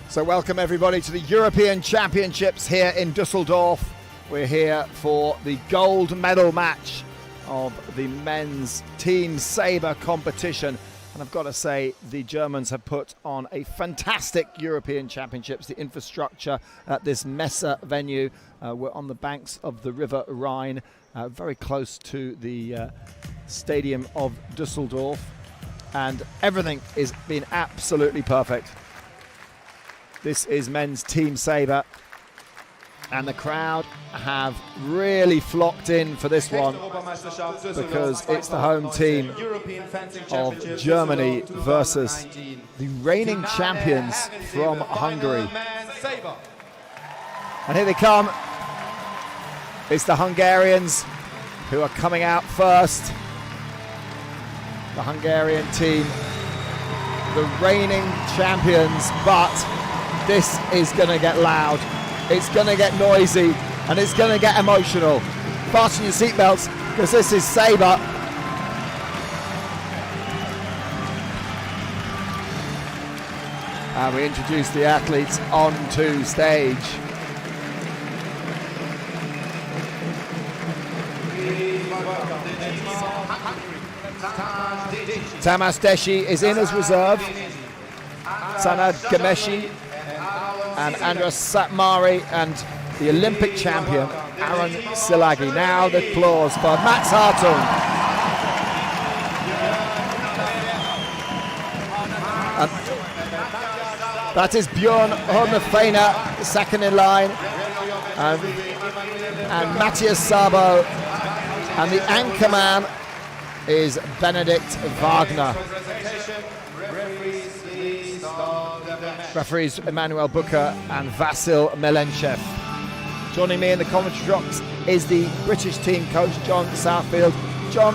So welcome everybody to the European Championships here in Dusseldorf. We're here for the gold medal match of the men's team sabre competition. And I've got to say, the Germans have put on a fantastic European Championships. The infrastructure at this Messe venue, we're on the banks of the River Rhine, very close to the stadium of Dusseldorf. And everything is been absolutely perfect. This is men's team sabre, and the crowd have really flocked in for this one because it's the home team of Germany versus the reigning champions from Hungary. And here they come. It's the Hungarians who are coming out first. The Hungarian team, the reigning champions, but this is going to get loud, it's going to get noisy, and it's going to get emotional. Fasten your seatbelts, because this is sabre. And we introduce the athletes onto stage. Tamás Deshi is in as reserve. Sanad Gameshi and Andras Satmari and the Olympic champion Aaron Silagi. Now the applause for Max Hartung. That is Björn Hornefeiner, second in line, and Matthias Sabo, and the anchor man is Benedikt Wagner. Referees Emmanuel Booker and Vasil Melenchev. Joining me in the commentary box is the British team coach, John Southfield. John,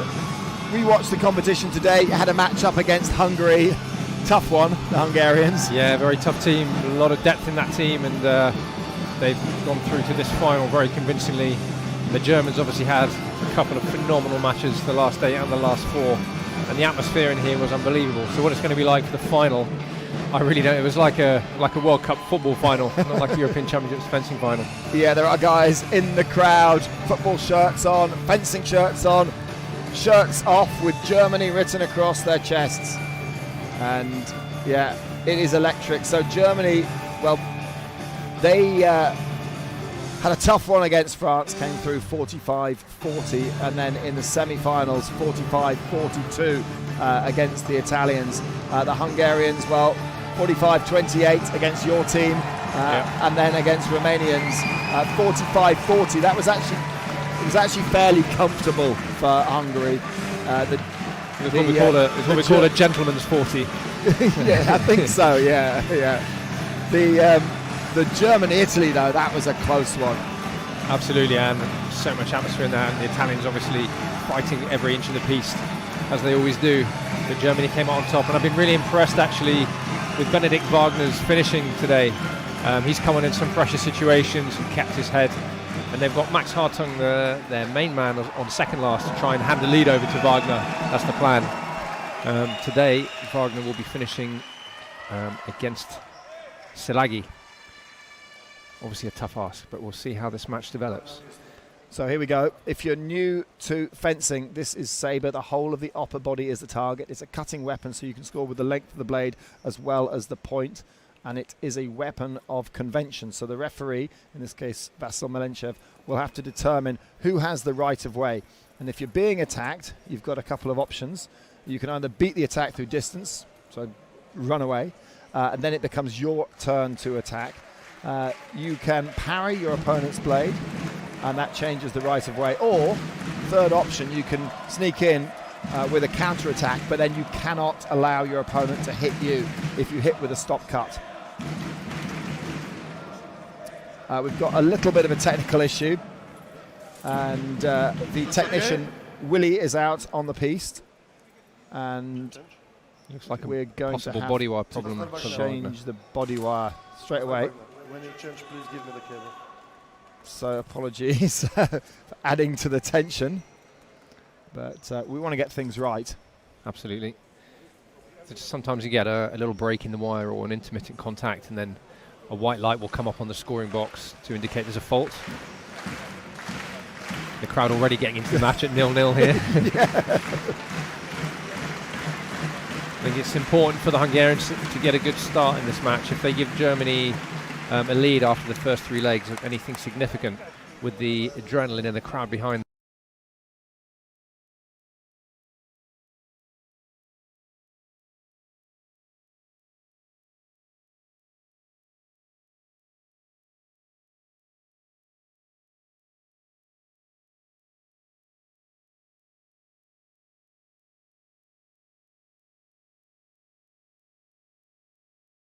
we watched the competition today. You had a match up against Hungary. Tough one, the Hungarians. Yeah, very tough team. A lot of depth in that team, and they've gone through to this final very convincingly. The Germans obviously had a couple of phenomenal matches, the last 8 and the last 4, and the atmosphere in here was unbelievable. So what it's going to be like for the final, I really don't. It was like a World Cup football final, not like a European Championships fencing final. Yeah, there are guys in the crowd, football shirts on, fencing shirts on, shirts off with Germany written across their chests. And yeah, it is electric. So Germany, well, they had a tough one against France, came through 45-40, and then in the semi-finals 45-42 against the Italians. The Hungarians, well, 45-28 against your team, and then against Romanians 45-40. That was actually fairly comfortable for Hungary. It's what we call a gentleman's 40. Yeah, I think so. Yeah. The German-Italy, though, that was a close one. Absolutely, and so much atmosphere in that, and the Italians obviously fighting every inch of the piece, as they always do. But Germany came out on top, and I've been really impressed, actually, with Benedikt Wagner's finishing today. He's come in some pressure situations and kept his head. And they've got Max Hartung, their main man, on second last to try and hand the lead over to Wagner. That's the plan. Today, Wagner will be finishing against Silagi. Obviously a tough ask, but we'll see how this match develops. So here we go. If you're new to fencing, this is sabre. The whole of the upper body is the target. It's a cutting weapon, so you can score with the length of the blade as well as the point. And it is a weapon of convention. So the referee, in this case Vasil Melenchev, will have to determine who has the right of way. And if you're being attacked, you've got a couple of options. You can either beat the attack through distance, so run away, and then it becomes your turn to attack. You can parry your opponent's blade, and that changes the right of way. Or, third option, you can sneak in with a counter attack, but then you cannot allow your opponent to hit you if you hit with a stop cut. We've got a little bit of a technical issue, and the technician Willie is out on the piste, and looks like we're going to have body wire problem. to change the body wire straight away. When you change, please give me the cable. So apologies for adding to the tension, but we want to get things right. Absolutely. So sometimes you get a little break in the wire or an intermittent contact, and then a white light will come up on the scoring box to indicate there's a fault. The crowd already getting into the match at 0-0 here. I think it's important for the Hungarians to get a good start in this match. If they give Germany a lead after the first 3 legs of anything significant, with the adrenaline and the crowd behind them.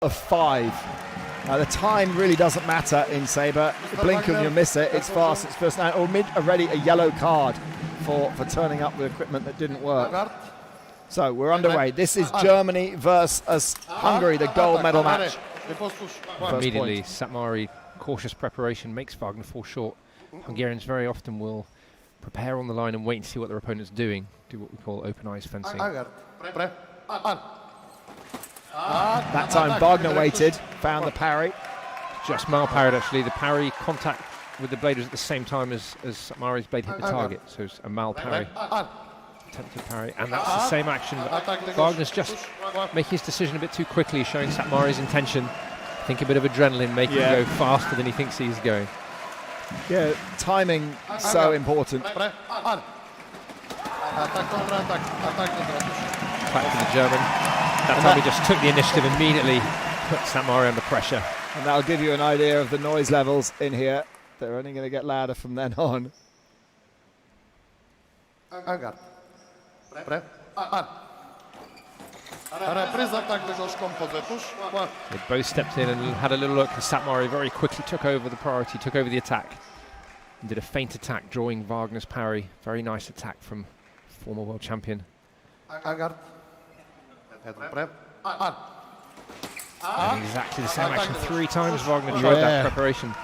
Of 5. The time really doesn't matter in Sabre. Blink and you miss it. It's fast. It's first now. Already a yellow card for turning up with equipment that didn't work. So we're underway. This is Germany versus Hungary, the gold medal match. Immediately, Satmari, cautious preparation makes Wagner fall short. Hungarians very often will prepare on the line and wait and see what their opponent's doing. Do what we call open eyes fencing. That time Wagner waited, found the parry. Just mal-parried actually. The parry contact with the blade was at the same time as Satmari's blade hit the target. So it's a mal-parry. Attempted parry. And that's the same action. Wagner's just making his decision a bit too quickly, showing Satmari's intention. I think a bit of adrenaline making him go faster than he thinks he's going. Yeah, timing so important. Back to the German. That time he just took the initiative immediately, put Satmari under pressure. And that'll give you an idea of the noise levels in here. They're only going to get louder from then on. They both stepped in and had a little look, and Satmari very quickly took over the priority, took over the attack, and did a feint attack, drawing Wagner's parry. Very nice attack from former world champion. And exactly the same action 3 times Wagner tried that preparation.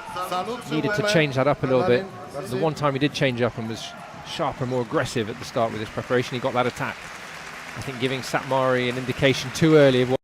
Needed to change that up a little bit. The one time he did change up and was sharper and more aggressive at the start with his preparation, he got that attack. I think giving Satmari an indication too early of what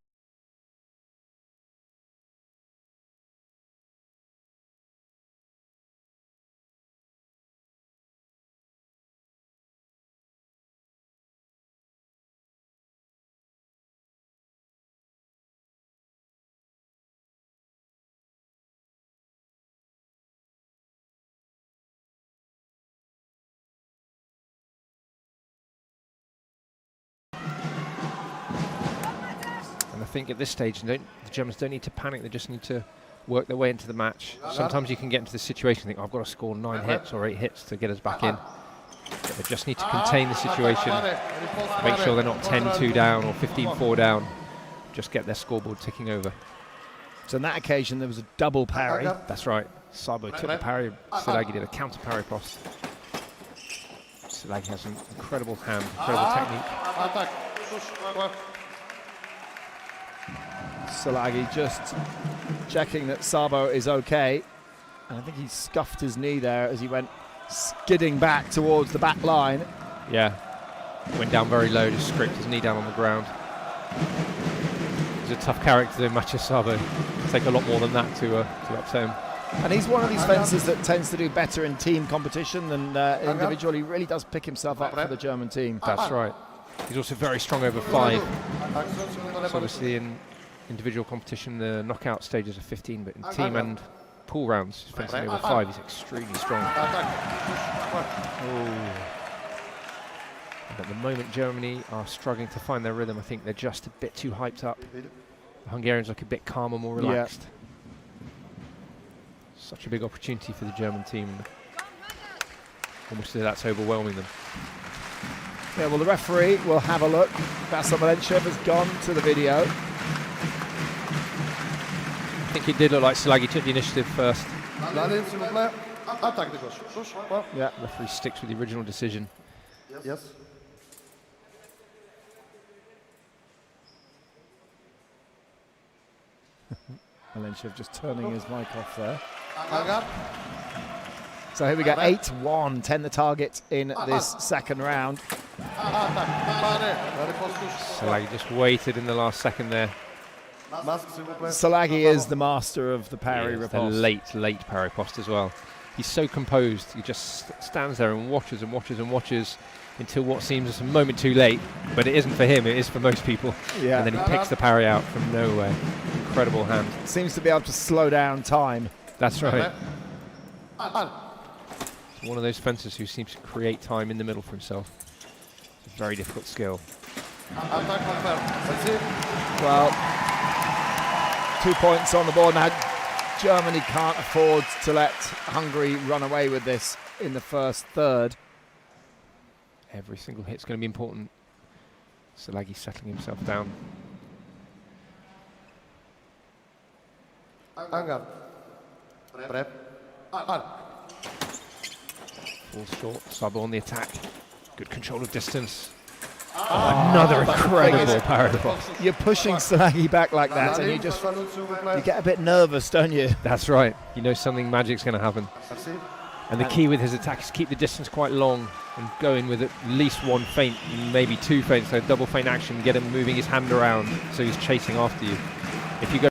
I think at this stage the Germans don't need to panic, they just need to work their way into the match. Sometimes you can get into this situation and think, I've got to score 9 hits or 8 hits to get us back in. But they just need to contain the situation, make sure they're not 10-2 down or 15-4 down, just get their scoreboard ticking over. So on that occasion there was a double parry. That's right. Sabo took the parry, Silagi did a counter parry post. Silagi has an incredible hand, incredible technique. Silagi just checking that Sabo is okay. And I think he scuffed his knee there as he went skidding back towards the back line. Yeah, went down very low, just scraped his knee down on the ground. He's a tough character, Maciej Sabo. It'll take a lot more than that to upset him. And he's one of these fencers that tends to do better in team competition than individual. He really does pick himself up for the German team. That's right. He's also very strong over 5. So obviously in individual competition, the knockout stages are 15, but in team and pool rounds, fencing over 5, he's extremely strong. And at the moment, Germany are struggling to find their rhythm. I think they're just a bit too hyped up. The Hungarians look a bit calmer, more relaxed. Such a big opportunity for the German team. Almost that's overwhelming them. Yeah, well, the referee will have a look. Vasyl Malenciev has gone to the video. I think it did look like Silagi took the initiative first. Yeah, referee sticks with the original decision. Yes. Malenciev just turning his mic off there. So here we go, 8-1, 10 the target in this second round. Silagi just waited in the last second there. Salagi is the master of the parry The riposte. late parry post as well. He's so composed. He just stands there and watches and watches and watches until what seems a moment too late, but it isn't for him, it is for most people. Yeah. And then he picks the parry out from nowhere. Incredible hand. Seems to be able to slow down time. That's right. One of those fencers who seems to create time in the middle for himself. It's a very difficult skill. Well, 2 points on the board now. Germany can't afford to let Hungary run away with this in the first third. Every single hit's going to be important. Salagi settling himself down. Falls short. Sabo on the attack. Good control of distance. Another incredible parry post. You're pushing Salagi back like that, and you get a bit nervous, don't you? That's right. You know something magic's going to happen. And the key with his attack is keep the distance quite long and go in with at least one feint, maybe two feints, so double feint action, get him moving his hand around so he's chasing after you. If you go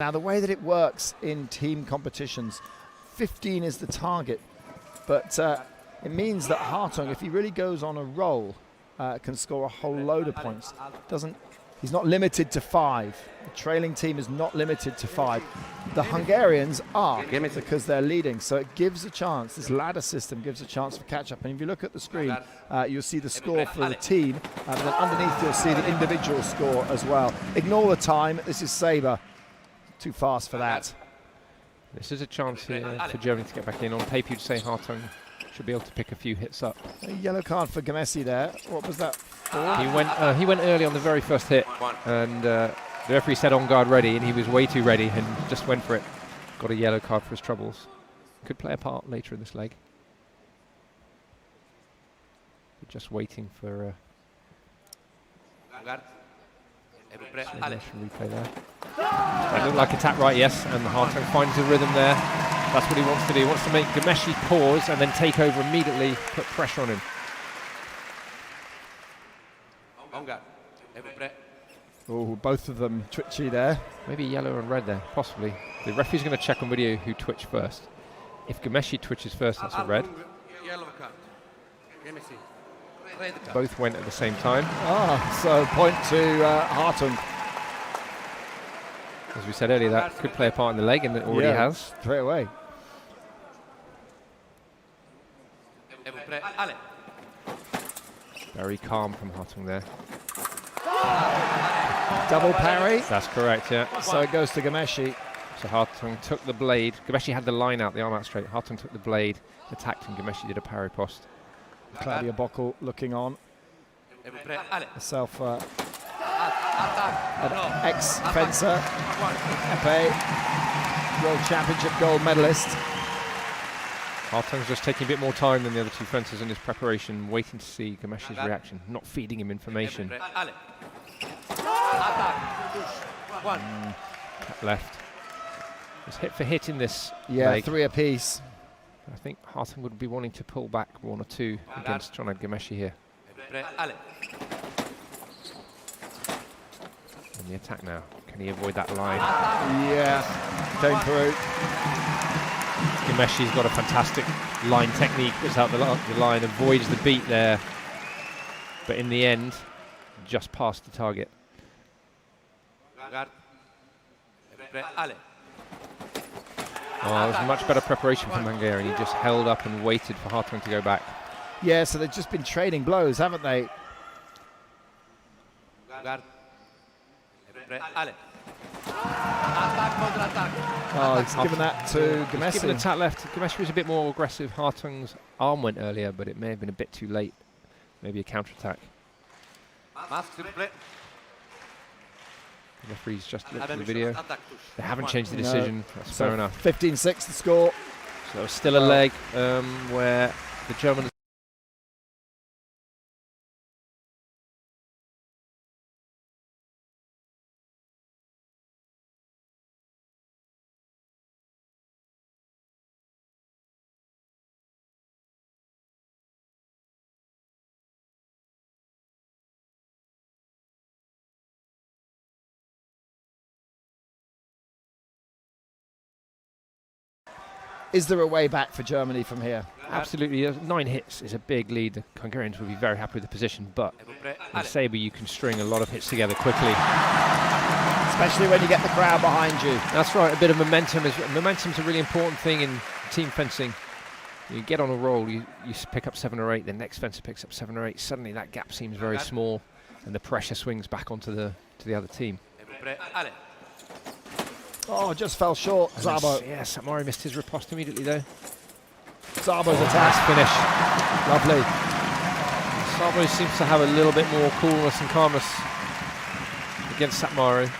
Now, the way that it works in team competitions, 15 is the target, but it means that Hartung, if he really goes on a roll, can score a whole load of points. He's not limited to 5. The trailing team is not limited to 5. The Hungarians are, because they're leading, so it gives a chance. This ladder system gives a chance for catch-up. And if you look at the screen, you'll see the score for the team, and then underneath you'll see the individual score as well. Ignore the time. This is Saber. Too fast for that. This is a chance here for Germany to get back in. On paper, you'd say Hartung should be able to pick a few hits up. A yellow card for Gamesi there. What was that for? He went early on the very first hit, and the referee said on guard ready, and he was way too ready and just went for it. Got a yellow card for his troubles. Could play a part later in this leg. We're just waiting for replay there. It looked like a tap right, yes, and Hartung finds the rhythm there. That's what he wants to do. He wants to make Gameshi pause and then take over immediately, put pressure on him. Oh, both of them twitchy there. Maybe yellow and red there, possibly. The referee's going to check on video who twitched first. If Gameshi twitches first, that's a red. Both went at the same time. So point to Hartung. As we said earlier, that could play a part in the leg, and it already has. Straight away. Very calm from Hartung there. Double parry. That's correct, yeah. So it goes to Gameshi. So Hartung took the blade. Gameshi had the line out, the arm out straight. Hartung took the blade, attacked, and Gameshi did a parry post. Claudia Bockel looking on. Herself an ex-fencer, Epe, World Championship gold medalist. Hartung's just taking a bit more time than the other two fencers in his preparation, waiting to see Gameshi's reaction, not feeding him information. Tap left. It's hit for hit in this leg. 3 apiece. I think Hartung would be wanting to pull back 1 or 2 against John Gameshi here. And the attack now. Can he avoid that line? Yeah, came through. Gameshi's got a fantastic line technique. Puts out the line, avoids the beat there. But in the end, just past the target. Oh, it was much better preparation from Hungary. He just held up and waited for Hartung to go back. Yeah, so they've just been trading blows, haven't they? Oh, he's given that to Gamesi. He's given a tap left. Gameshi was a bit more aggressive. Hartung's arm went earlier, but it may have been a bit too late. Maybe a counter-attack. The referee's just looked at the video. They haven't changed the decision. That's fair enough. 15-6 the score. So still a leg where the Germans Is there a way back for Germany from here? Absolutely. 9 hits is a big lead. The Hungarians will be very happy with the position, but in Sabre you can string a lot of hits together quickly. Especially when you get the crowd behind you. That's right, a bit of momentum. Momentum's a really important thing in team fencing. You get on a roll, you pick up 7 or 8, the next fencer picks up 7 or 8, suddenly that gap seems very small and the pressure swings back onto the other team. Oh, just fell short, Szabo. Yeah, Satmari missed his riposte immediately though. Szabo's attack. Finish. Lovely. Szabo seems to have a little bit more coolness and calmness against Satmari.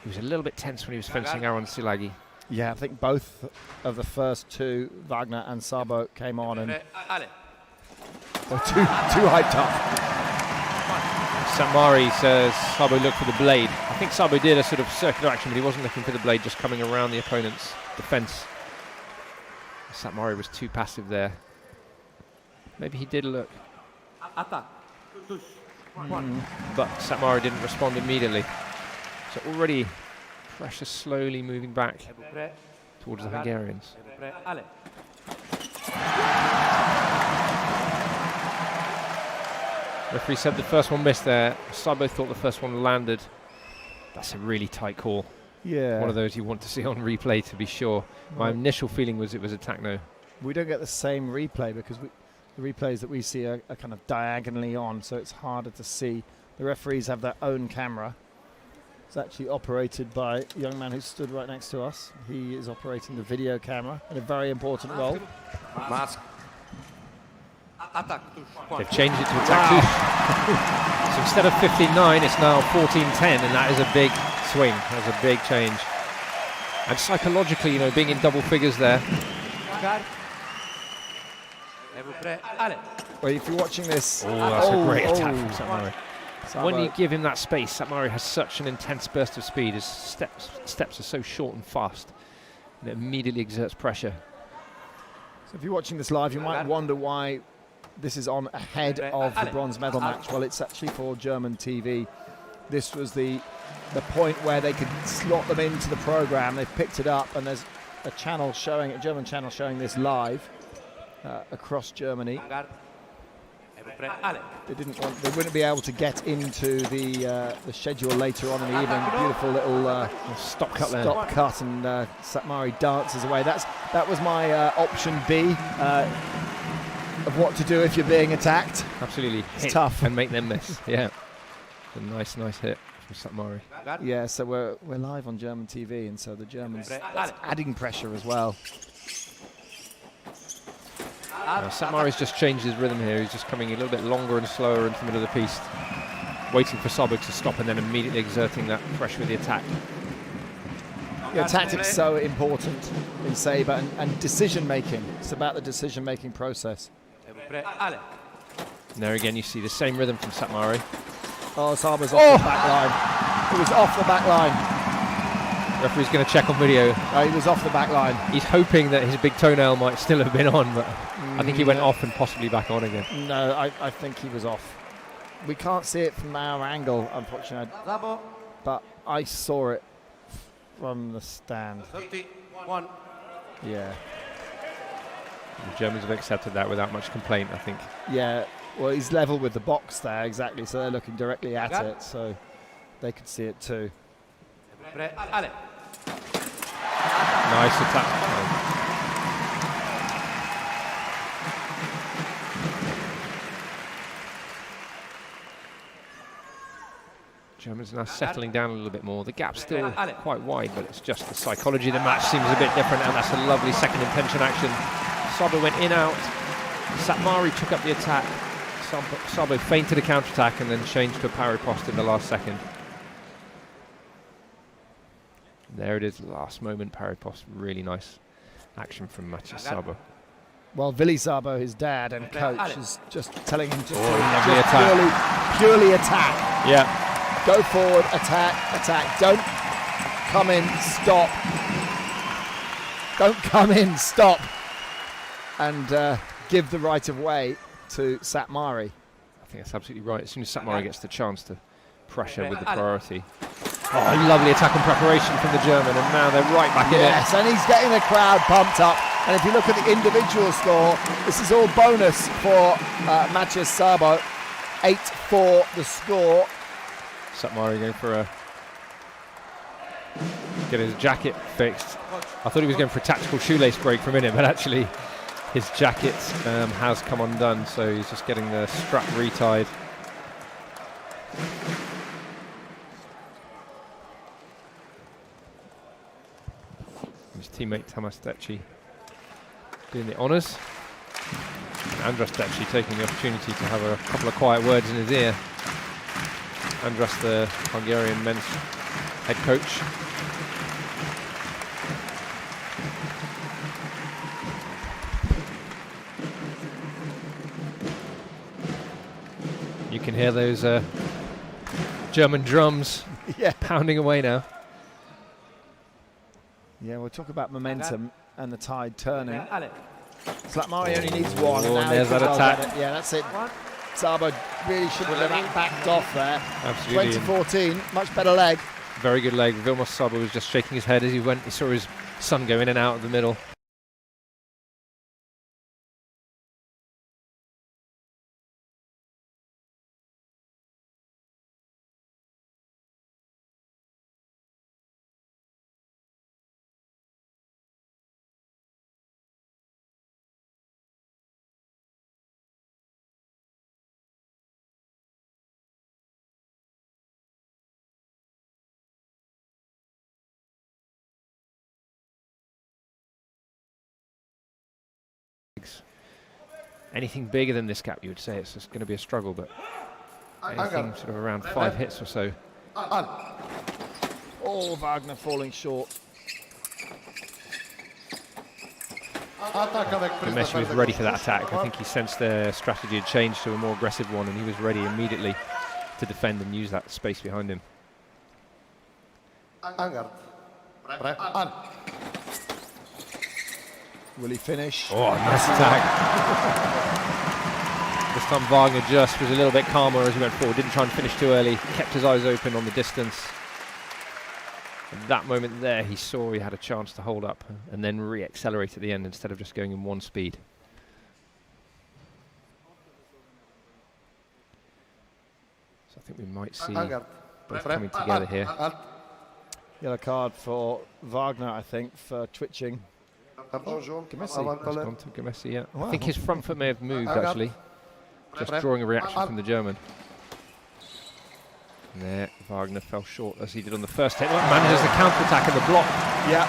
He was a little bit tense when he was fencing Aron Silagi. Yeah, I think both of the first two, Wagner and Szabo, came on and they're too hyped up. Satmari says Szabo look for the blade. I think Szabo did a sort of circular action, but he wasn't looking for the blade, just coming around the opponent's defence. Satmari was too passive there. Maybe he did look. But Satmari didn't respond immediately. So already pressure slowly moving back towards the Hungarians. Referee said the first one missed there. Szabo thought the first one landed. That's a really tight call. Yeah. One of those you want to see on replay to be sure. My initial feeling was it was a Takno. We don't get the same replay because the replays that we see are kind of diagonally on, so it's harder to see. The referees have their own camera. It's actually operated by a young man who stood right next to us. He is operating the video camera in a very important role. They've changed it to attack touche. So instead of 15-9, it's now 14-10, and that is a big swing. That's a big change. And psychologically, you know, being in double figures there. Well, if you're watching this... Oh, that's a great attack from Satmari. Szabo. When you give him that space, Satmari has such an intense burst of speed. His steps are so short and fast, and it immediately exerts pressure. So if you're watching this live, you might wonder why this is on ahead of the bronze medal match. Well, it's actually for German TV. This was the point where they could slot them into the program. They've picked it up, and there's a channel showing, a German channel showing this live across Germany. They wouldn't be able to get into the schedule later on in the evening. Beautiful little stop cut there. Stop cut, and Satmari dances away. That was my option B of what to do if you're being attacked. Absolutely, it's tough and make them miss. Yeah, a nice hit from Satmari. Yeah, so we're live on German TV, and so the Germans, that's adding pressure as well. Satmari's just changed his rhythm here. He's just coming a little bit longer and slower into the middle of the piece, waiting for Szabo to stop and then immediately exerting that pressure with the attack. Yeah, tactics so important in Sabre, and decision making. It's about the decision making process. And there again, you see the same rhythm from Satmari. Oh, Szabo's off the back line. He was off the back line. Referee's going to check on video. Oh, he was off the back line. He's hoping that his big toenail might still have been on, but I think he went off and possibly back on again. No, I think he was off. We can't see it from our angle, unfortunately, but I saw it from the stand. 31. Yeah. The Germans have accepted that without much complaint, I think. Yeah, well, he's level with the box there, exactly, so they're looking directly at it, so they could see it too. Nice attack. Germans now settling down a little bit more. The gap's still quite wide, but it's just the psychology of the match seems a bit different, and that's a lovely second intention action. Szabo went in out. Satmari took up the attack. Szabo feinted a counter-attack and then changed to a parry post in the last second. There it is, last moment parry post. Really nice action from Maciej Szabo. Well, Willi Szabo, his dad and coach, is just telling him to purely attack. Yeah. Go forward, attack. Don't come in, stop. Don't come in, stop. And give the right of way to Satmari. I think that's absolutely right. As soon as Satmari gets the chance to pressure with the priority. Oh, lovely attack and preparation from the German, and now they're right back in it. Yes, and he's getting the crowd pumped up. And if you look at the individual score, this is all bonus for Maciej Sabo. 8-4 the score. Satmari going for a get his jacket fixed. I thought he was going for a tactical shoelace break for a minute, but actually his jacket has come undone, so he's just getting the strap retied. His teammate Tamas Deci doing the honours. Andras Deci taking the opportunity to have a couple of quiet words in his ear. Andras, the Hungarian men's head coach. You can hear those German drums pounding away now. Yeah, we'll talk about momentum and the tide turning. Satmari only needs one. Oh, and there's that attack. Yeah, that's it. Sabo really shouldn't have backed off there. Absolutely. 2014, much better leg. Very good leg. Vilmos Sabo was just shaking his head as he went. He saw his son go in and out of the middle. Anything bigger than this gap, you would say it's just going to be a struggle, but anything sort of around 5 hits or so. Oh, Wagner falling short. Messi was ready for that attack. I think he sensed their strategy had changed to a more aggressive one, and he was ready immediately to defend and use that space behind him. Will he finish? Oh, nice attack. This time Wagner just was a little bit calmer as he went forward, didn't try and finish too early, kept his eyes open on the distance. At that moment there, he saw he had a chance to hold up and then re-accelerate at the end instead of just going in one speed. So I think we might see both coming together here. Yellow card for Wagner, I think, for twitching. Gamessi. He's gone to Gamessi, yeah. Wow. I think his front foot may have moved, actually. Just drawing a reaction from the German. There, Wagner fell short as he did on the first hit. Manages the counter-attack and the block. Yeah.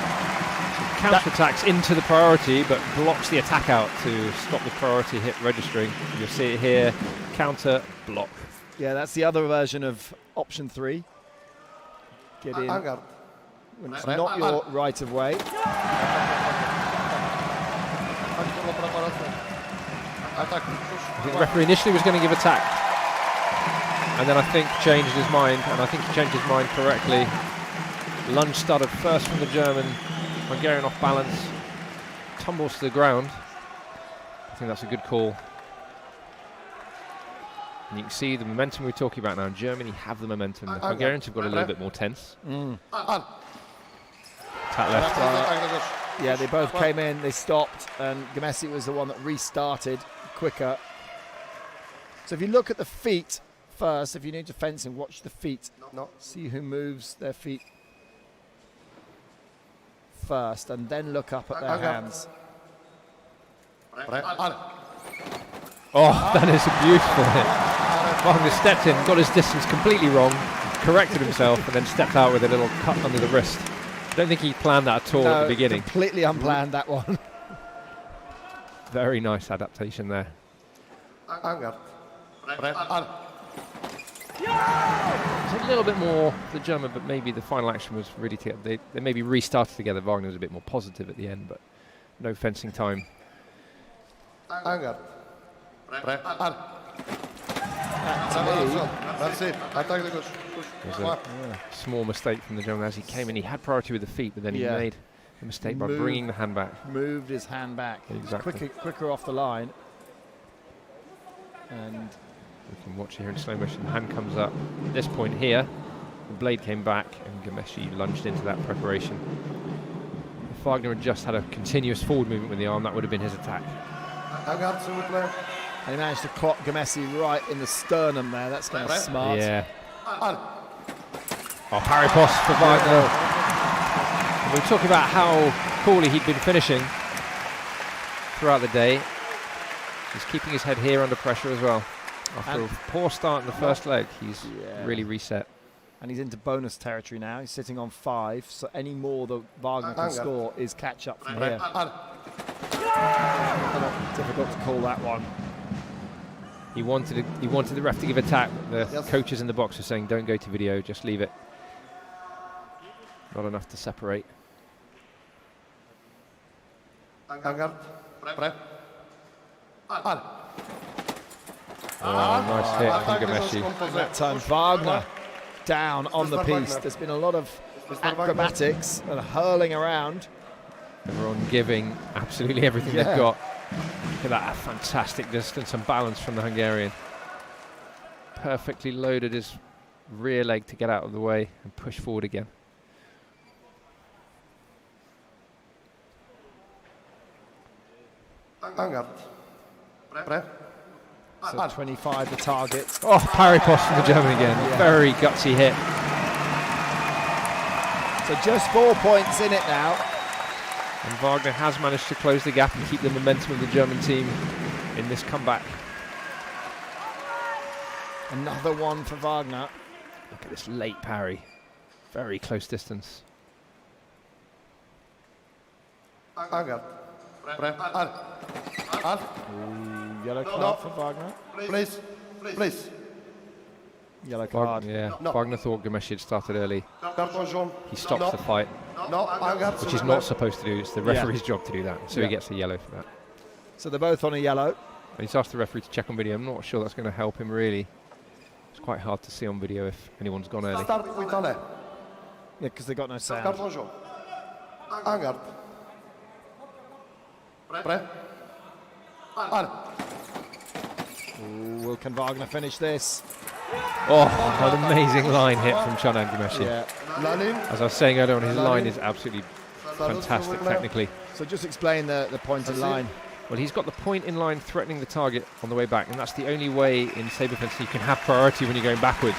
So counter-attacks into the priority, but blocks the attack out to stop the priority hit registering. You'll see it here, counter, block. Yeah, that's the other version of option 3. Get in when it's not your right of way. The referee initially was going to give attack, and then I think changed his mind, and I think he changed his mind correctly. Lunge started first from the German, Hungarian off balance, tumbles to the ground. I think that's a good call. And you can see the momentum we're talking about now. Germany have the momentum. The Hungarians have got a little bit more tense. Attack left. Yeah, they both came in, they stopped, and Gamessi was the one that restarted quicker. So if you look at the feet first, if you need to fencing, watch the feet. See who moves their feet first, and then look up at their hands. Oh, that is a beautiful hit. Wagner stepped in, got his distance completely wrong, corrected himself, and then stepped out with a little cut under the wrist. I don't think he planned that at all at the beginning. Completely unplanned, that one. Very nice adaptation there. It's a little bit more the German, but maybe the final action was really together. They maybe restarted together. Wagner was a bit more positive at the end, but no fencing time. There's a small mistake from the German as he came in. He had priority with the feet, but then he made a mistake by bringing the hand back. Moved his hand back. Exactly. Quicker off the line. And we can watch here in slow motion. The hand comes up at this point here. The blade came back and Gomeshi lunged into that preparation. If Wagner had just had a continuous forward movement with the arm, that would have been his attack. He managed to clock Gomeshi right in the sternum there. That's kind of smart. Yeah. Oh, parry post for Wagner. And we were talking about how poorly he'd been finishing throughout the day. He's keeping his head here under pressure as well. After a poor start in the first leg, he's really reset. And he's into bonus territory now. He's sitting on 5, so any more that Wagner can score is catch up from here. Difficult to call that one. He wanted the ref to give a tap. The coaches in the box are saying, don't go to video, just leave it. Not enough to separate. Oh, nice hit from Gomeshi. That time Wagner down on the piece. There's been a lot of acrobatics and hurling around. Everyone giving absolutely everything they've got. Look at that fantastic distance and balance from the Hungarian. Perfectly loaded his rear leg to get out of the way and push forward again. So 25 the target. Oh, parry post from the German again. Very gutsy hit. So just 4 points in it now. And Wagner has managed to close the gap and keep the momentum of the German team in this comeback. Another one for Wagner. Look at this late parry. Very close distance. Yellow card for Wagner. Please. Yellow card. Wagner thought Gomeshi had started early. He stops the fight, which he's not supposed to do. It's the referee's job to do that, so he gets a yellow for that. So they're both on a yellow. And he's asked the referee to check on video. I'm not sure that's going to help him really. It's quite hard to see on video if anyone's gone early. Yeah, because they got no sound. Ooh, can Wagner finish this? Oh, an amazing line hit from Shonan Gomeshi. Yeah. As I was saying earlier on, his line is absolutely fantastic technically. So just explain the point in line. Well, he's got the point in line threatening the target on the way back, and that's the only way in saber fencing you can have priority when you're going backwards.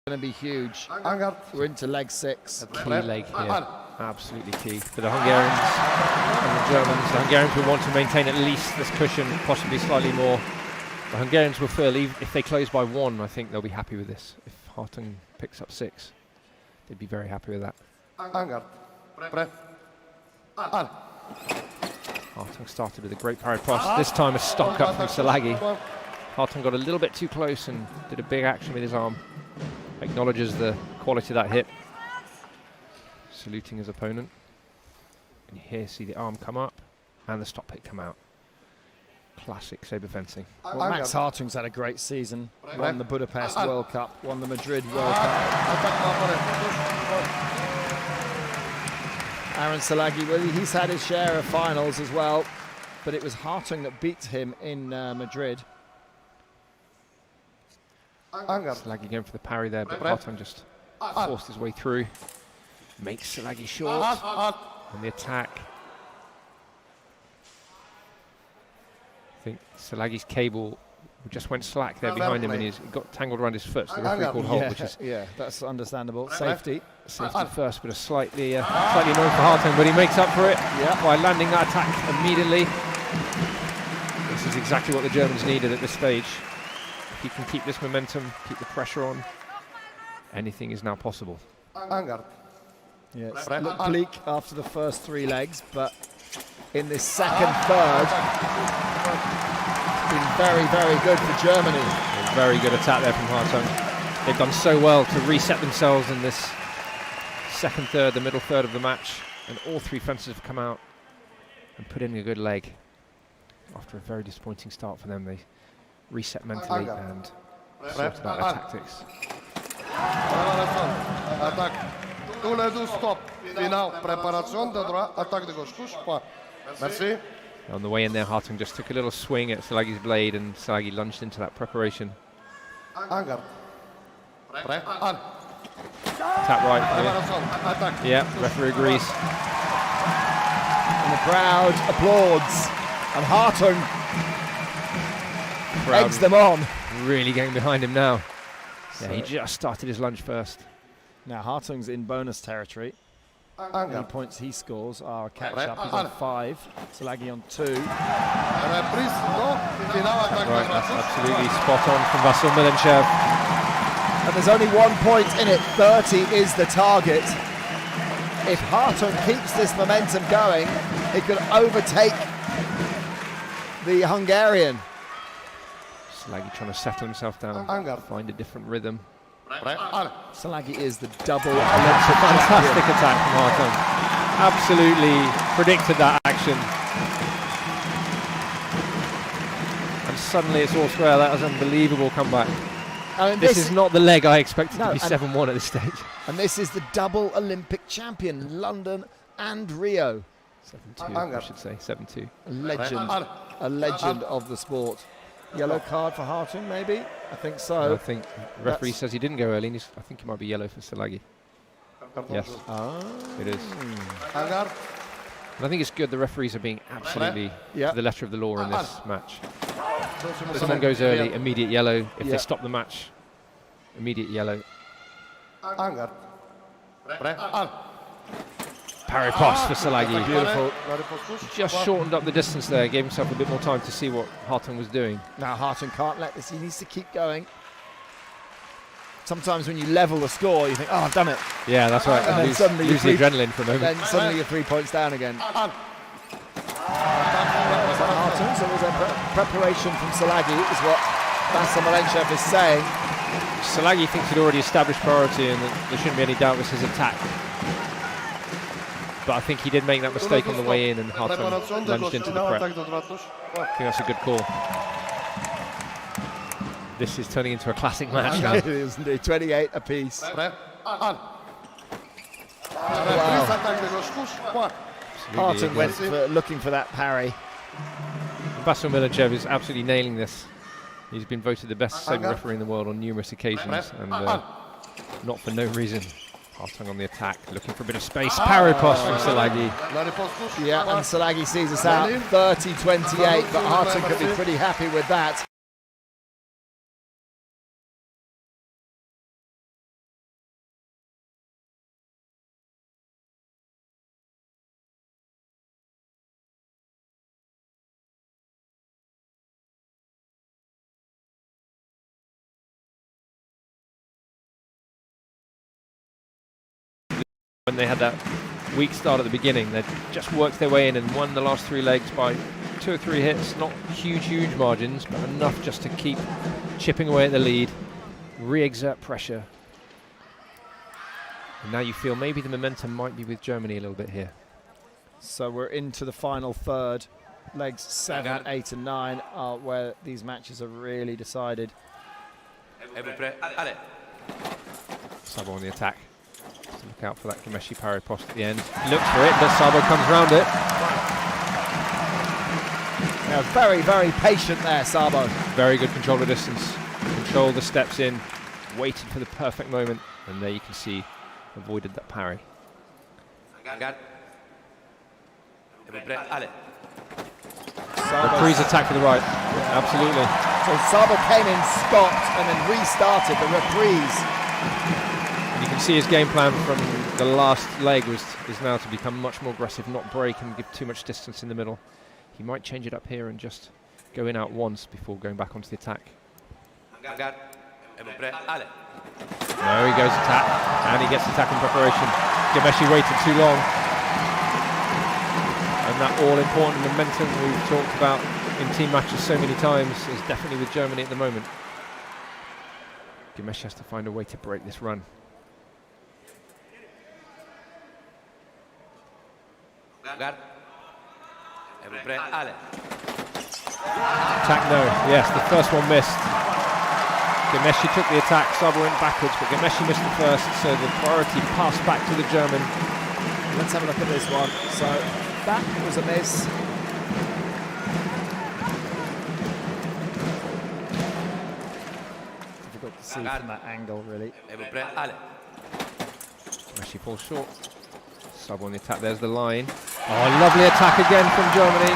Going to be huge. We're into leg 6. Key leg here, absolutely key for the Hungarians and the Germans. The Hungarians will want to maintain at least this cushion, possibly slightly more. The Hungarians will feel, if they close by 1, I think they'll be happy with this. If Hartung picks up 6, they'd be very happy with that. Hartung started with a great parry pass. This time a stock up from Salagi. Hartung got a little bit too close and did a big action with his arm. Acknowledges the quality of that hit. Saluting his opponent. And you here see the arm come up and the stop hit come out. Classic saber fencing. Well, Max Hartung's had a great season. Won the Budapest World Cup, won the Madrid World Cup. Aaron Salagi, well, he's had his share of finals as well, but it was Hartung that beat him in Madrid. Salagi going for the parry there, but Hartung just forced his way through. Makes Salagi short. And the attack. I think Salagi's cable just went slack there behind him and he got tangled around his foot. So the referee called hold, which is that's understandable. Safety first, but slightly annoying for Hartung, but he makes up for it by landing that attack immediately. This is exactly what the Germans needed at this stage. If you can keep this momentum, keep the pressure on, anything is now possible. Yeah, it's looked bleak after the first 3 legs, but in this second third, it's been very, very good for Germany. Very good attack there from Hartung. They've done so well to reset themselves in this second third, the middle third of the match, and all three fencers have come out and put in a good leg. After a very disappointing start for them, they reset mentally and sorted out their tactics. Attack. Tous stop. Final. Préparation de droit. Attaque de gauche. Touche pas. Merci. On the way in there, Hartung just took a little swing at Salagi's blade, and Salagi lunged into that preparation. Anger. Prêt. Al. Tap right. Attack. Yeah, referee agrees. And the crowd applauds. And Hartung eggs them on. Really getting behind him now. Yeah, he just started his lunge first. Now Hartung's in bonus territory. Any points he scores are a catch up. He's on 5. Salagi on 2. Reprise. No. Final. Attaque. Right, that's absolutely spot on from Vasyl Milenchev. And there's only 1 point in it. 30 is the target. If Hartung keeps this momentum going, he could overtake the Hungarian. Salagi trying to settle himself down, find a different rhythm. Salagi is the double That's a Olympic fantastic champion. attack from Hartung. Absolutely predicted that action. And suddenly it's all square. That was an unbelievable comeback. I mean, This is not the leg I expected to be and 7-1 at this stage. And this is the double Olympic champion, London and Rio. 7-2, I should say, 7-2. A legend of the sport. Yellow card for Hartung, maybe? I think so. I think the referee says he didn't go early, and I think it might be yellow for Salagi. Yes, it is. And I think it's good the referees are being absolutely to the letter of the law in this match. If someone goes early, immediate yellow. If they stop the match, immediate yellow. Parry pass for Salagi. Beautiful. Just shortened up the distance there, gave himself a bit more time to see what Hartung was doing. Now Hartung can't let this, he needs to keep going. Sometimes when you level the score, you think, oh, I've done it. Yeah, that's right. And then suddenly lose the adrenaline for a moment. Then suddenly you're 3 points down again. Hartung, so there's a preparation from Salagi, is what Vasyl Milenchev is saying. Salagi thinks he'd already established priority and that there shouldn't be any doubt with his attack. But I think he did make that mistake on the way in, and Hartung lunged into the prep. I think that's a good call. This is turning into a classic match now. It is indeed, 28 apiece. Hartung went for looking for that parry. Vasyl Milenchev is absolutely nailing this. He's been voted the best saber referee in the world on numerous occasions, and not for no reason. Hartung on the attack, looking for a bit of space. Parry pass from Salagi. Yeah, and Salagi sees us out 30-28, but Hartung could be pretty happy with that. When they had that weak start at the beginning, they just worked their way in and won the last 3 legs by 2 or 3 hits. Not huge margins, but enough just to keep chipping away at the lead, re-exert pressure. And now you feel maybe the momentum might be with Germany a little bit here. So we're into the final third. Legs 7, 8 and 9 are where these matches are really decided. Sabo on the attack. So look out for that Gameshi parry post at the end. Looks for it, but Sabo comes round it. Now very patient there, Sabo. Very good control of distance. Control the steps in, waited for the perfect moment, and there you can see, avoided that parry. Reprise attack to the right. Absolutely. So Sabo came in, stopped, and then restarted the reprise. And you can see his game plan from the last leg is now to become much more aggressive, not break and give too much distance in the middle. He might change it up here and just go in out once before going back onto the attack. There he goes, attack, and he gets attack in preparation. Gameshi waited too long. And that all-important momentum we've talked about in team matches so many times is definitely with Germany at the moment. Gemesh has to find a way to break this run. Attack, no. Yes, the first one missed. Gemeshi took the attack, Sabo went backwards, but Gemeshi missed the first, so the priority passed back to the German. Let's have a look at this one. So that was a miss. Difficult to see from that angle, really. Gemeshi falls short. Sabo on the attack, there's the line. Oh, lovely attack again from Germany.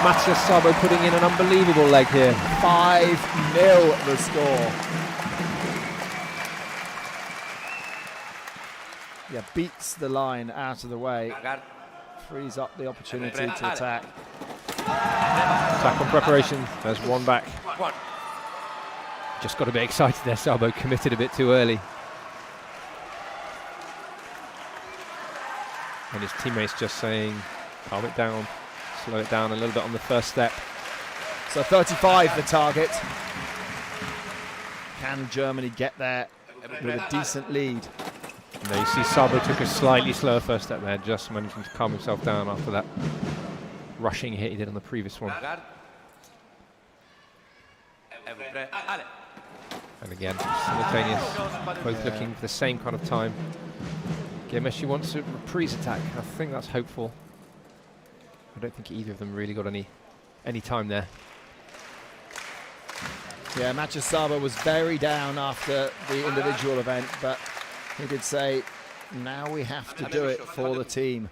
Matthias Sabo putting in an unbelievable leg here. 5-0 the score. Yeah, beats the line out of the way. Frees up the opportunity to attack. Attack on preparation, there's one back. Just got a bit excited there, Sabo committed a bit too early. And his teammates just saying, calm it down, slow it down a little bit on the first step. So 35 the target. Can Germany get there with a decent lead? And there you see Sabo took a slightly slower first step there, just managing to calm himself down after that rushing hit he did on the previous one. And again, simultaneous, both looking for the same kind of time. Gemeshi wants a reprise attack. I think that's hopeful. I don't think either of them really got any time there. Yeah, Matthias Sabo was very down after the individual event, but he did say, now we have to do it for the team.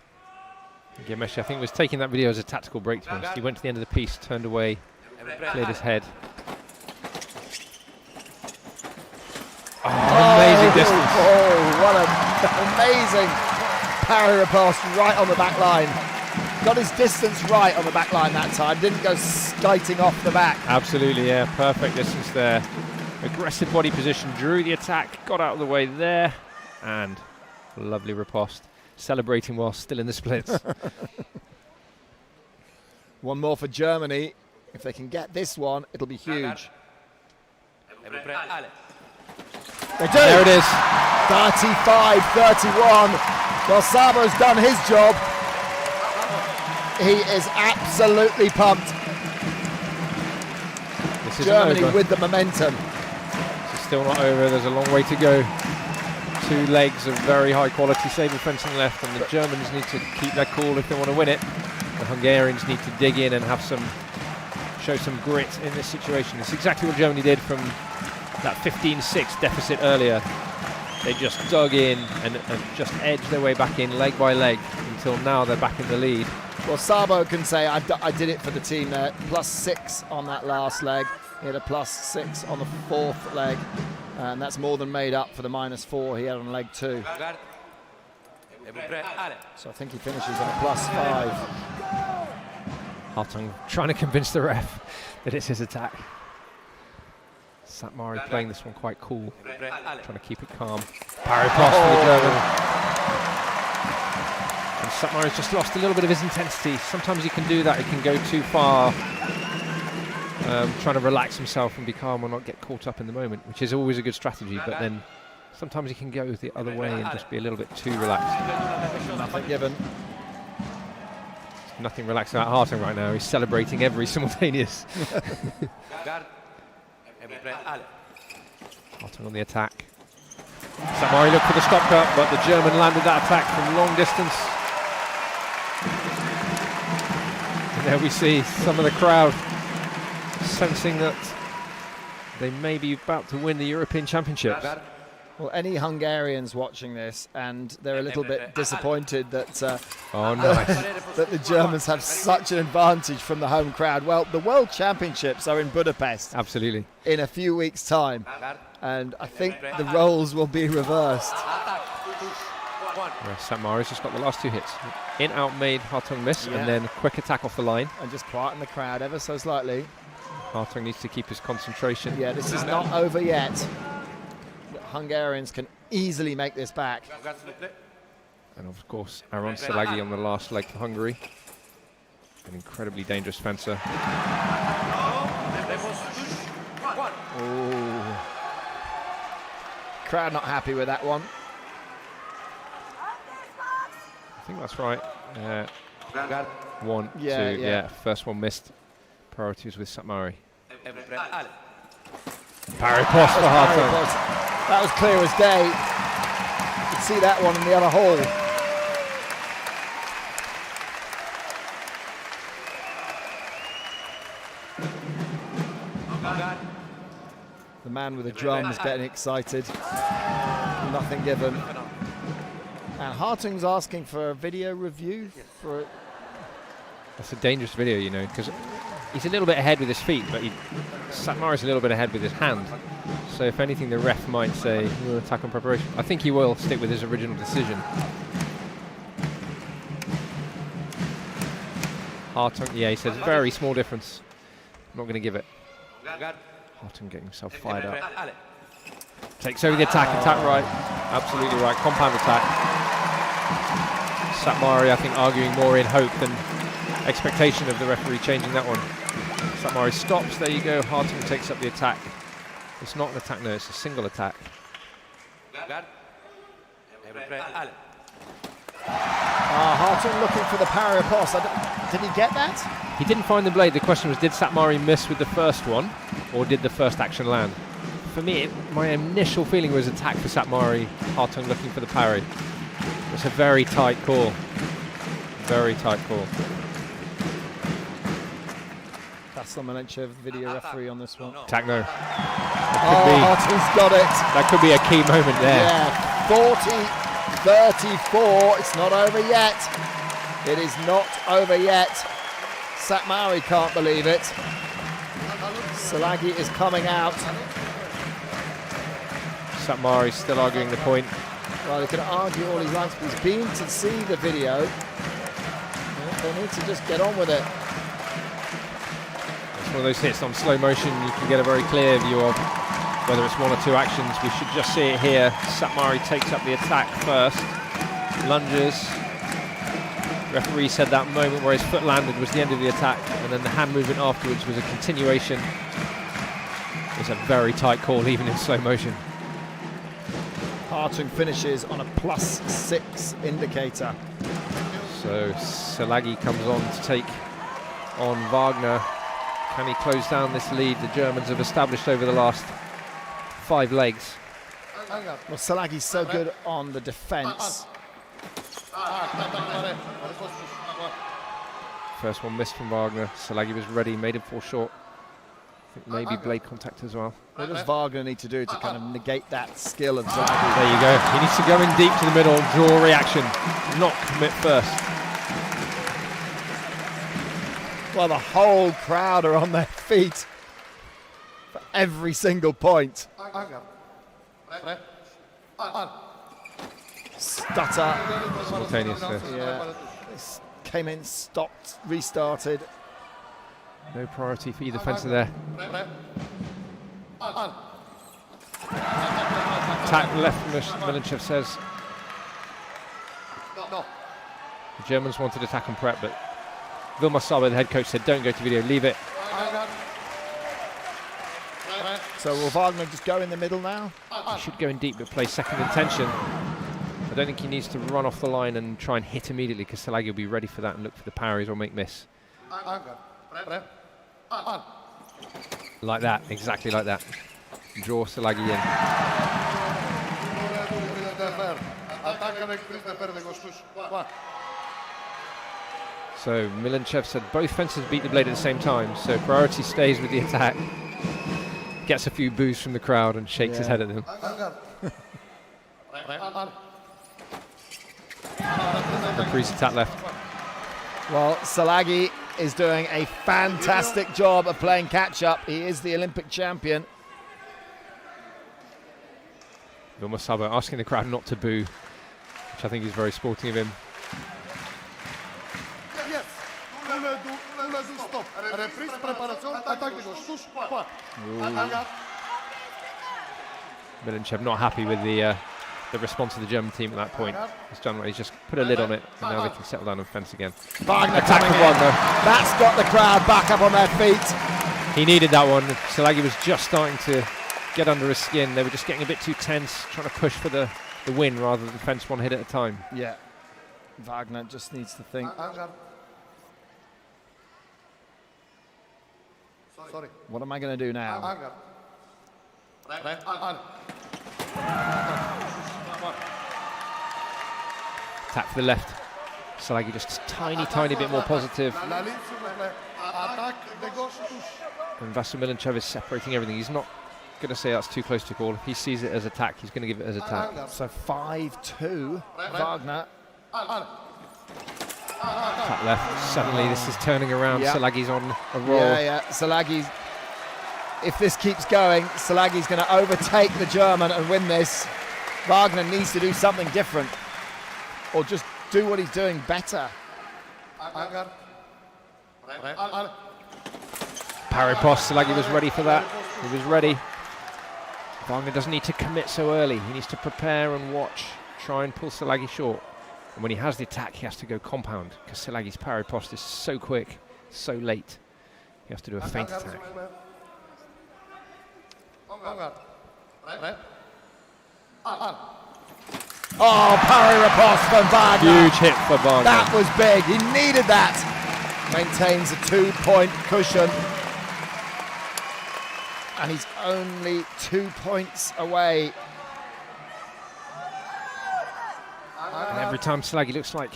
Gemeshi, I think, was taking that video as a tactical break, to be honest. He went to the end of the piece, turned away, cleared his head. Oh, amazing distance. Oh, what an amazing parry riposte right on the back line. Got his distance right on the back line that time. Didn't go skiting off the back. Absolutely, yeah. Perfect distance there. Aggressive body position, drew the attack, got out of the way there, and lovely riposte. Celebrating while still in the splits. One more for Germany. If they can get this one, it'll be huge. They do. There it is. 35-31. Well, Sabo's done his job. He is absolutely pumped. This isn't Germany over. with the momentum. This is still not over. There's a long way to go. 2 legs of very high quality sabre fencing left, and the Germans need to keep their cool if they want to win it. The Hungarians need to dig in and show some grit in this situation. It's exactly what Germany did from that 15-6 deficit earlier. They just dug in and just edged their way back in leg by leg until now they're back in the lead. Well, Sabo can say, I did it for the team there. +6 on that last leg. He had a +6 on the 4th leg. And that's more than made up for the -4 he had on leg 2. So I think he finishes on a +5. Hartung trying to convince the ref that it's his attack. Satmari playing this one quite cool, trying to keep it calm. Parry pass for the German. And Satmari's just lost a little bit of his intensity. Sometimes he can do that, he can go too far, trying to relax himself and be calm and not get caught up in the moment, which is always a good strategy, but then sometimes he can go the other way and just be a little bit too relaxed. Nothing given. Nothing relaxed about Hartung right now. He's celebrating every simultaneous. Hartung on the attack. Satmari looked for the stop cut, but the German landed that attack from long distance. And there we see some of the crowd sensing that they may be about to win the European Championships. Well, any Hungarians watching this, and they're a little bit disappointed that Oh, nice. that the Germans have such an advantage from the home crowd. Well, the World Championships are in Budapest Absolutely. in a few weeks' time, and I think the roles will be reversed. Satmari's just got the last 2 hits. In, out, made, Hartung miss, Yeah. and then quick attack off the line. And just quieten the crowd ever so slightly. Hartung needs to keep his concentration. Yeah, this is not over yet. The Hungarians can easily make this back. And of course, Aron Szilágyi on the last leg for Hungary. An incredibly dangerous fencer. Oh. Crowd not happy with that one. I think that's right. 1, Yeah, 2, yeah. First one missed. Priority was with Satmari. Parry post for Hartung. That was clear as day. You could see that one in the other hole. The man with the drums getting excited. Nothing given. And Hartung's asking for a video review for it. That's a dangerous video, you know, because he's a little bit ahead with his feet, but Satmari's a little bit ahead with his hand. So if anything, the ref might say, attack on preparation. I think he will stick with his original decision. Hartung, yeah, he says very small difference. I'm not going to give it. Hartung getting himself fired up. Takes over the attack right. Absolutely right, compound attack. Satmari, I think, arguing more in hope than expectation of the referee changing that one. Satmari stops, there you go, Hartung takes up the attack. It's not an attack, no, it's a single attack. Hartung looking for the parry post. Did he get that? He didn't find the blade. The question was, did Satmari miss with the first one, or did the first action land? For me, my initial feeling was attack for Satmari, Hartung looking for the parry. It's a very tight call. Very tight call. That's the Milenchev video referee on this one. Attack no. Hartung's got it. That could be a key moment there. Yeah, 40-34. It's not over yet. It is not over yet. Satmari can't believe it. Salagi is coming out. Satmari's still arguing the point. Well, he can argue all he likes, but he's been to see the video. They need to just get on with it. It's one of those hits on slow motion. You can get a very clear view of whether it's one or two actions. We should just see it here. Satmari takes up the attack first. Lunges. Referee said that moment where his foot landed was the end of the attack, and then the hand movement afterwards was a continuation. It's a very tight call, even in slow motion. Hartung finishes on a +6 indicator. So Salagi comes on to take on Wagner. Can he close down this lead the Germans have established over the last 5 legs? Well, Salagi's so good on the defence. First one missed from Wagner. Salagi was ready, made him fall short. I think maybe blade contact as well. What does Wagner need to do to kind of negate that skill of Salagi? There you go. He needs to go in deep to the middle, draw a reaction, not commit first. Well, the whole crowd are on their feet for every single point. Stutter. Simultaneous. Yeah. This came in, stopped, restarted. No priority for either fencer there. Attack left, Milenchev says. The Germans wanted attack and prep, but Vilmar Saba, the head coach, said don't go to video, leave it. So will Wagner just go in the middle now? He should go in deep but play second intention. I don't think he needs to run off the line and try and hit immediately, because Salagi will be ready for that and look for the parries or make miss. Like that, exactly like that. Draw Salagi in. So Milenchev said both fencers beat the blade at the same time, so priority stays with the attack. Gets a few boos from the crowd and shakes his head at them. Referee's attack left. Well, Salagi is doing a fantastic job of playing catch-up. He is the Olympic champion. Vilmar Saba asking the crowd not to boo, which I think is very sporting of him. Milenchev not happy with the response of the German team at that point. He's just put a lid on it, and now they can settle down and fence again. Wagner Attack coming from in. Wagner. That's got the crowd back up on their feet. He needed that one. Salagi was just starting to get under his skin. They were just getting a bit too tense, trying to push for the win rather than fence one hit at a time. Yeah. Wagner just needs to think. Sorry. What am I going to do now? Tap for the left. Salagi just a tiny bit more positive. And Vasil Milinchev is separating everything. He's not going to say that's too close to call. If he sees it as attack, he's going to give it as attack. So 5-2, Wagner. Tap left. Suddenly this is turning around. Yeah. Salagi's on a roll. Yeah. Salagi, if this keeps going, Salagi's going to overtake the German and win this. Wagner needs to do something different, or just do what he's doing better. Parry post. Salagi was ready for that. He was ready. Wagner doesn't need to commit so early. He needs to prepare and watch. Try and pull Salagi short. And when he has the attack, he has to go compound, because Salagi's parry post is so quick, so late. He has to do a feint attack. Oh, parry riposte from Wagner. Huge hit for Wagner. That was big. He needed that. Maintains a 2-point cushion. And he's only 2 points away. And every time Salagi looks like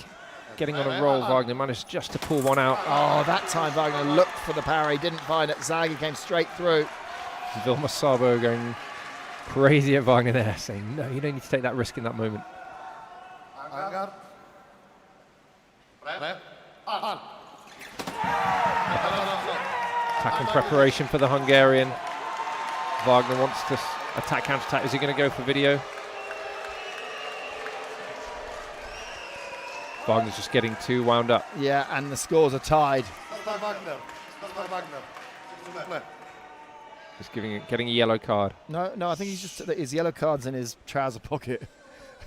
getting on a roll, Wagner managed just to pull one out. Oh, that time Wagner looked for the parry, didn't find it. Salagi came straight through. Vilmos Sabo going crazy at Wagner there, saying, no, you don't need to take that risk in that moment. Attack and preparation for the Hungarian. Wagner wants to attack, counter-attack. Is he going to go for video? Wagner's just getting too wound up. Yeah, and the scores are tied. Just getting a yellow card. No, I think he's just, his yellow card's in his trouser pocket.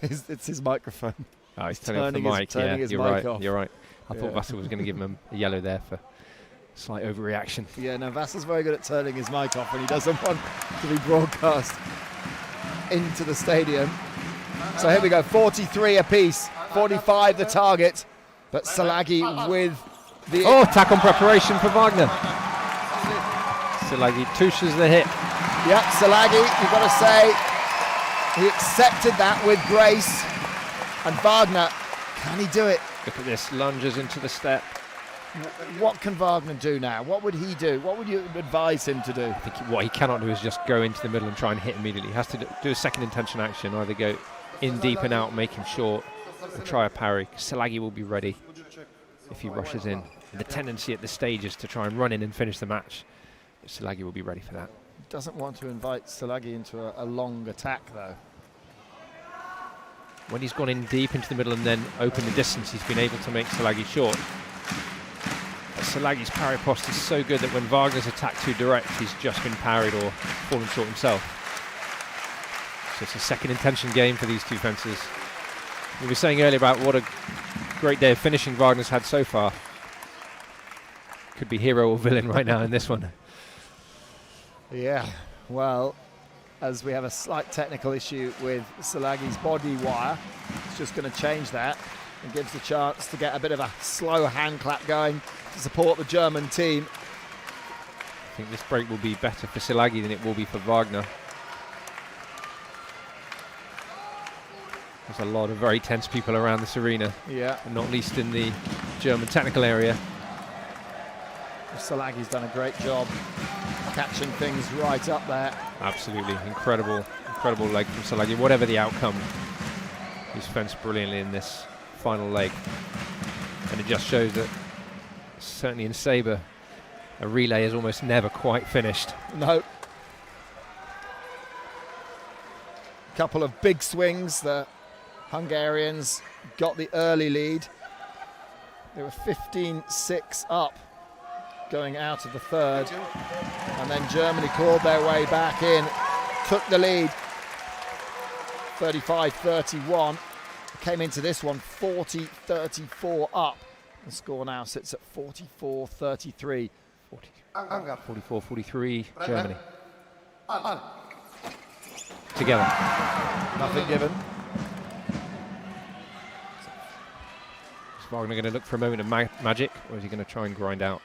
It's his microphone. Oh, he's turning off the mic. Yeah, his you're mic right. off. You're right. I thought Vasil was going to give him a yellow there for slight overreaction. Yeah, no, Vasil's very good at turning his mic off when he doesn't want to be broadcast into the stadium. So here we go, 43 apiece, 45 the target, but Salagi with the... Oh, attack on preparation for Wagner. Salagi touches the hit. Yep, Salagi, you've got to say, he accepted that with grace. And Wagner, can he do it? Look at this, lunges into the step. What can Wagner do now? What would he do? What would you advise him to do? I think what he cannot do is just go into the middle and try and hit immediately. He has to do a second intention action, either go in deep and out, make him short, or try a parry. Salagi will be ready if he rushes in. And the tendency at this stage is to try and run in and finish the match. But Salagi will be ready for that. Doesn't want to invite Salagi into a long attack, though. When he's gone in deep into the middle and then opened the distance, he's been able to make Salagi short. But Salagi's parry post is so good that when Wagner's attack too direct, he's just been parried or fallen short himself. So it's a second intention game for these two fencers. We were saying earlier about what a great day of finishing Wagner's had so far. Could be hero or villain right now in this one. Yeah, well, as we have a slight technical issue with Salagi's body wire, it's just going to change that and gives the chance to get a bit of a slow hand clap going to support the German team. I think this break will be better for Salagi than it will be for Wagner. There's a lot of very tense people around this arena. Yeah. And not least in the German technical area. Salagi's done a great job catching things right up there. Absolutely, incredible leg from Salagi. Whatever the outcome, he's fenced brilliantly in this final leg. And it just shows that, certainly in Sabre, a relay is almost never quite finished. No. Couple of big swings. The Hungarians got the early lead. They were 15-6 up going out of the third, and then Germany clawed their way back in, took the lead 35-31, came into this one 40-34 up. The score now sits at 44-33. 44-43 Germany. together. Nothing given. Is Wagner going to look for a moment of magic, or is he going to try and grind out?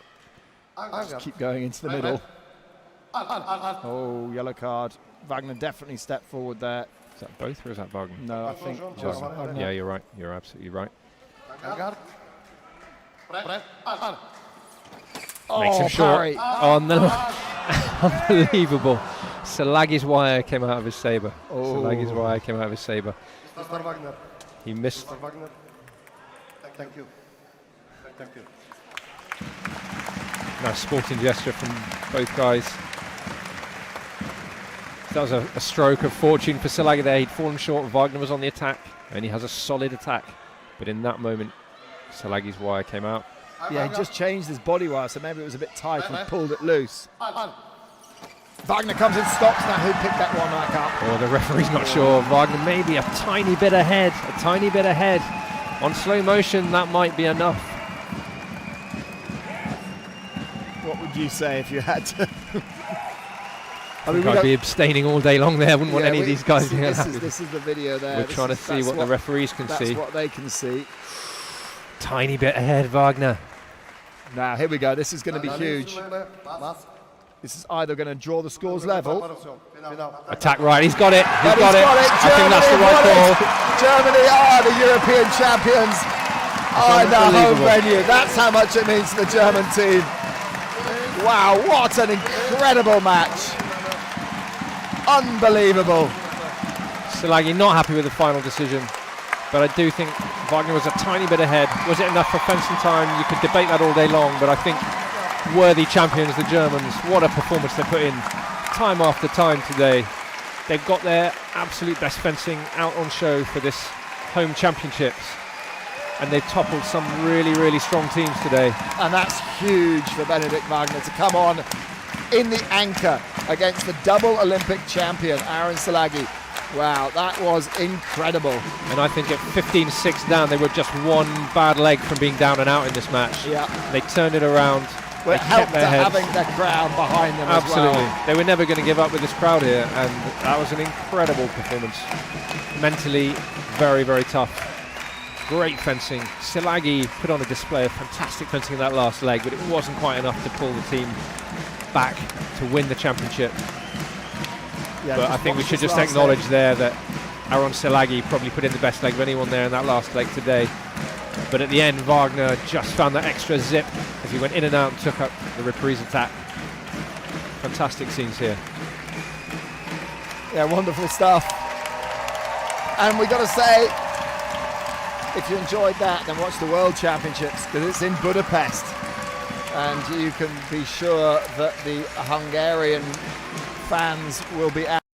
Just keep going into the middle. Oh, yellow card. Wagner definitely stepped forward there. Is that both, or is that Wagner? No, I think just Wagner. Yeah, you're right. You're absolutely right. Makes him short. Parry. Oh, no. Unbelievable. Salagi's wire came out of his saber. Oh. Salagi's wire came out of his saber. Mr. Wagner. He missed. Mr. Wagner. Thank you. Thank you. Nice sporting gesture from both guys. That was a stroke of fortune for Salagi there. He'd fallen short. Wagner was on the attack, and he has a solid attack. But in that moment, Salagi's wire came out. Yeah, he just changed his body wire, so maybe it was a bit tight and pulled it loose. Wagner comes in, stops now. Who picked that one back up? Oh, the referee's not sure. Wagner maybe a tiny bit ahead. A tiny bit ahead. On slow motion, that might be enough. What would you say if you had to? I mean, I'd be abstaining all day long there. I wouldn't want any of these guys being happy. This is the video there. We're trying to see what the referees can see. That's what they can see. Tiny bit ahead, Wagner. Now, here we go. This is going to be huge. This is either going to draw the scores level. Attack right. He's got it. He's got it. I think Germany that's the right call. Germany are the European champions. In the home venue. That's how much it means to the German team. Wow, what an incredible match. Unbelievable. Salagi not happy with the final decision, but I do think Wagner was a tiny bit ahead. Was it enough for fencing time? You could debate that all day long, but I think worthy champions, the Germans. What a performance they put in time after time today. They've got their absolute best fencing out on show for this home championships, and they've toppled some really, really strong teams today. And that's huge for Benedikt Wagner to come on in the anchor against the double Olympic champion, Aaron Salagi. Wow, that was incredible. And I think at 15-6 down, they were just one bad leg from being down and out in this match. Yeah. They turned it around. Well, it helped to having the crowd behind them Absolutely. as well. They were never going to give up with this crowd here, and that was an incredible performance. Mentally, very, very tough. Great fencing. Salagi put on a display of fantastic fencing in that last leg, but it wasn't quite enough to pull the team back to win the championship. Yeah, but I think we should just acknowledge there that Aaron Salagi probably put in the best leg of anyone there in that last leg today. But at the end, Wagner just found that extra zip as he went in and out and took up the reprise attack. Fantastic scenes here. Yeah, wonderful stuff. And we got to say, if you enjoyed that, then watch the World Championships, because it's in Budapest. And you can be sure that the Hungarian fans will be out.